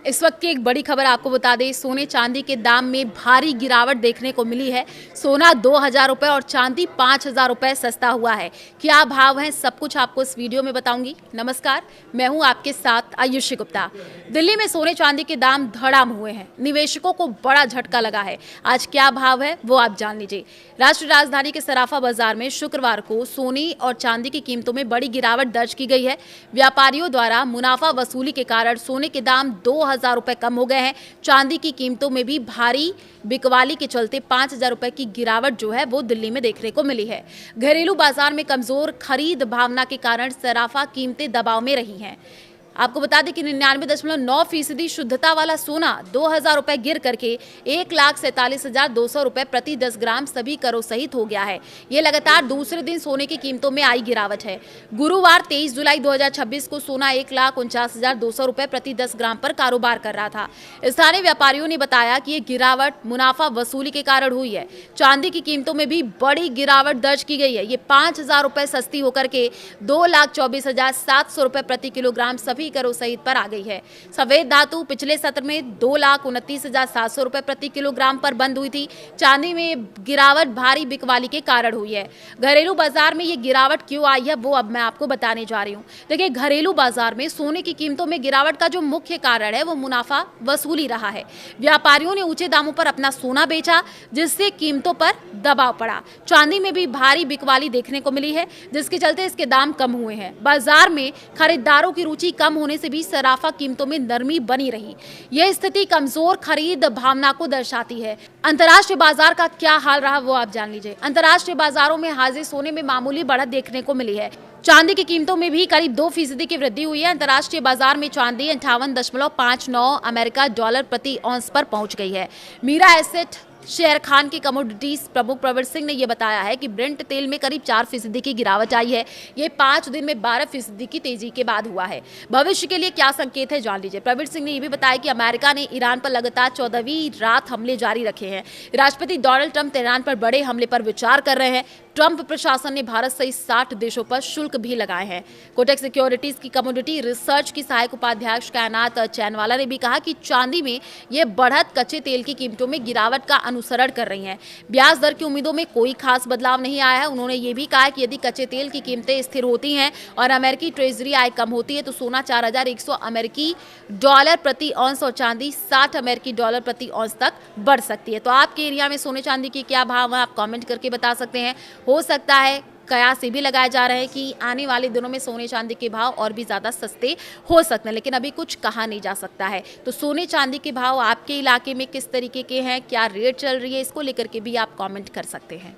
इस वक्त की एक बड़ी खबर आपको बता दें, सोने चांदी के दाम में भारी गिरावट देखने को मिली है। सोना 2,000 रुपए और चांदी 5,000 रुपए सस्ता हुआ है। क्या भाव है, सब कुछ आपको इस वीडियो में बताऊंगी। नमस्कार, मैं हूं आपके साथ आयुषी गुप्ता। दिल्ली में सोने चांदी के दाम धड़ाम हुए हैं। निवेशकों को बड़ा झटका लगा है। आज क्या भाव है वो आप जान लीजिए। राष्ट्रीय राजधानी के सराफा बाजार में शुक्रवार को सोने और चांदी की कीमतों में बड़ी गिरावट दर्ज की गई है। व्यापारियों द्वारा मुनाफा वसूली के कारण सोने के दाम 2,000 रुपए कम हो गए हैं। चांदी की कीमतों में भी भारी बिकवाली के चलते 5,000 रुपए की गिरावट जो है वो दिल्ली में देखने को मिली है। घरेलू बाजार में कमजोर खरीद भावना के कारण सराफा कीमतें दबाव में रही हैं। आपको बता दें कि 99.9% शुद्धता वाला सोना 2,000 रुपए गिर करके 1,47,200 रुपए प्रति 10 ग्राम सभी करों सहित हो गया है। ये लगातार दूसरे दिन सोने की कीमतों में आई गिरावट है। गुरुवार 23 जुलाई 2026 को सोना 1,49,200 रुपए प्रति 10 ग्राम पर कारोबार कर रहा था। स्थानीय व्यापारियों ने बताया कि ये गिरावट मुनाफा वसूली के कारण हुई है। चांदी की कीमतों में भी बड़ी गिरावट दर्ज की गई है। ये 5,000 रुपए सस्ती होकर के 2,24,700 रुपए प्रति किलोग्राम सभी करों सहित पर आ गई है। सफेद धातु पिछले सत्र में 2,29,700 रुपए प्रति किलोग्राम पर बंद हुई थी। चांदी में गिरावट भारी बिकवाली के कारण हुई है। घरेलू बाजार में ये गिरावट क्यों आई है वो अब मैं आपको बताने जा रही हूँ। देखिए, घरेलू बाजार में सोने की कीमतों में गिरावट का जो मुख्य कारण है वो मुनाफा वसूली रहा है। व्यापारियों ने ऊंचे दामों पर अपना सोना बेचा, जिससे कीमतों पर दबाव पड़ा। चांदी में भी भारी बिकवाली देखने को मिली है, जिसके चलते इसके दाम कम हुए हैं। बाजार में खरीदारों की रुचि कम होने से भी सराफा कीमतों में नरमी बनी रही। यह स्थिति कमजोर खरीद भावना को दर्शाती है। अंतर्राष्ट्रीय बाजार का क्या हाल रहा वो आप जान लीजिए। अंतर्राष्ट्रीय बाजारों में हाजिर सोने में मामूली बढ़त देखने को मिली है। चांदी की कीमतों में भी करीब 2% की वृद्धि हुई है। अंतर्राष्ट्रीय बाजार में चांदी 58.59 अमेरिका डॉलर प्रति औंस पर पहुंच गई है। मीरा एसेट शेयर खान के कमोडिटीज प्रमुख प्रवीण सिंह ने यह बताया है कि ब्रेंट तेल में करीब 4% की गिरावट आई है। ये 5 दिन में 12% की तेजी के बाद हुआ है। भविष्य के लिए क्या संकेत है जान लीजिए। प्रवीण सिंह ने यह भी बताया कि अमेरिका ने ईरान पर लगातार 14वीं रात हमले जारी रखे हैं। राष्ट्रपति डोनाल्ड ट्रंप तेहरान पर बड़े हमले पर विचार कर रहे हैं। ट्रंप प्रशासन ने भारत सहित 60 देशों पर शुल्क भी लगाए हैं। कोटक सिक्योरिटीज की कमोडिटी रिसर्च की सहायक उपाध्यक्ष कायनात चैनवाला ने भी कहा कि चांदी में यह बढ़त कच्चे तेल की कीमतों में गिरावट का अनुसरण कर रही है। ब्याज दर की उम्मीदों में कोई खास बदलाव नहीं आया है। उन्होंने ये भी कहा कि यदि कच्चे तेल की कीमतें स्थिर होती हैं और अमेरिकी ट्रेजरी आय कम होती है तो सोना 4,100 अमेरिकी डॉलर प्रति औंस और चांदी 60 अमेरिकी डॉलर प्रति औंस तक बढ़ सकती है। तो आपके एरिया में सोने चांदी के क्या भाव है आप कमेंट करके बता सकते हैं। हो सकता है कयास ये भी लगाए जा रहे हैं कि आने वाले दिनों में सोने चांदी के भाव और भी ज़्यादा सस्ते हो सकते हैं, लेकिन अभी कुछ कहा नहीं जा सकता है। तो सोने चांदी के भाव आपके इलाके में किस तरीके के हैं, क्या रेट चल रही है, इसको लेकर के भी आप कमेंट कर सकते हैं।